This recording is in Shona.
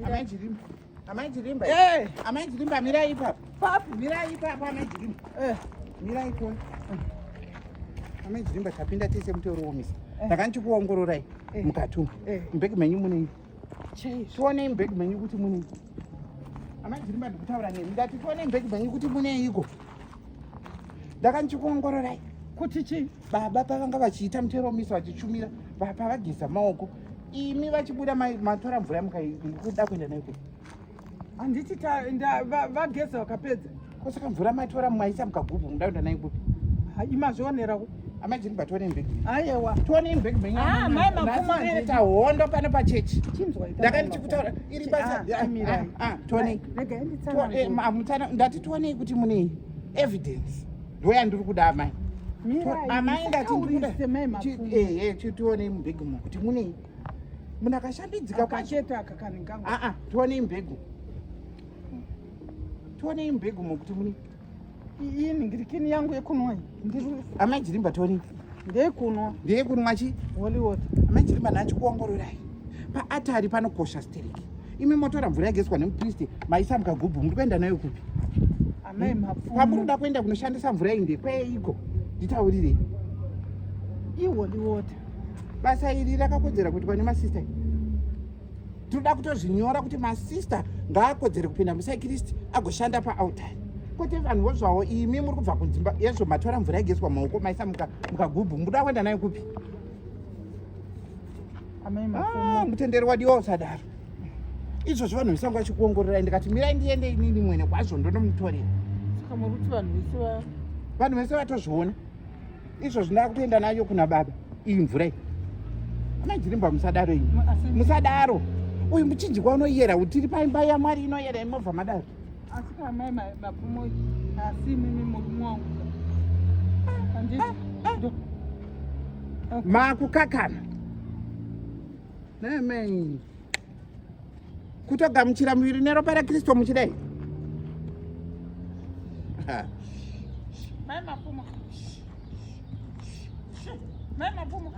Amai Jilimba. Amai Jilimba. Amai Jilimba, mirai ipapo. Papi. Mirai ipapo, Amai Jilimba. Mirai ipapo. Amai Jilimba tapinda tese mutoro womisa. Ndakanchikuongororai mukatuma. Mbeki menyu munei. Tuone mbeki menyu kuti munei. Amai Jilimba ndikutaura nemi. Ndati tuone mbeki menyu kuti muneiko. Ndakanchikuongororai. Kuti chi? Baba pavanga vachiita mutero womisa vachichumira. Pavageza maoko. Imi vachibuda matora mvura mukaikuda kuenda nayo kuti. Handiti vageza vakapedza. Kusaka mvura matora mwaisa mukagubhu muda kuenda nayo kuti. Imazvionerawo. Amai Jilimba tuone mbeki. Aiwa. Tuone mbeki menyu. Mai mapfuma ndita hondo pano pachechi. Ndakanichikutaura iri basa. Tuone. Rega nditsanana. Ndati tuonei kuti mune evidence. Ndoya ndiri kuda amai. Amai ndati tuone mbeki mo kuti mune munakashambidzika kacheta kakaningangu. Tuone mbeki. Tuone mbeki mo kuti mune iyi ngirikini yangu yekunwa. Amai Jilimba tuone. Ndekunwa. Ndekunwa chi? Holy water. Amai Jilimba nachikuongororai. Paatari panokusha stereki. Imi motora mvura yageswa nemupristi maisa mukagubhu muri kuenda nayo kupi? Amai mapfuma. Pamunoda kuenda kunoshandisa mvura iyi ndekweiko? Nditaurirei. Holy water. Basa iri rakakodzera kuti pane masista. Tinoda kutozvinyora kuti masista ngaakodzere kupinda musaikiristi agoshanda paautari. Kwete vanhuwo zvavo imi muri kubva kunzimba yezvo matora mvura yageswa maoko maisa mukagubhu muda kuenda nayo kupi? Amai mapfuma. Mutenderi wadiwa usadaro. Izvozvo vanhu visango vachikuongororai ndikati mirai ndiende inini mwene kwazvo ndonomutorera. Saka muri kuti vanhu vese vatozviona. Izvozvo ndava kutoenda nayo kuna baba. Iyi mvura iyi. Amai Jilimba musadaro iyi. Musadaro. Uyu muchinjikwa unoyera utiri paimba yaMwari inoyera imovha madaro. Asi amai mapfuma asi mimi muri mwangu. Makukakana. Amen. Kutogamuchira muviri neropa raKristu muchidai. Mai mapfuma. Mai mapfuma.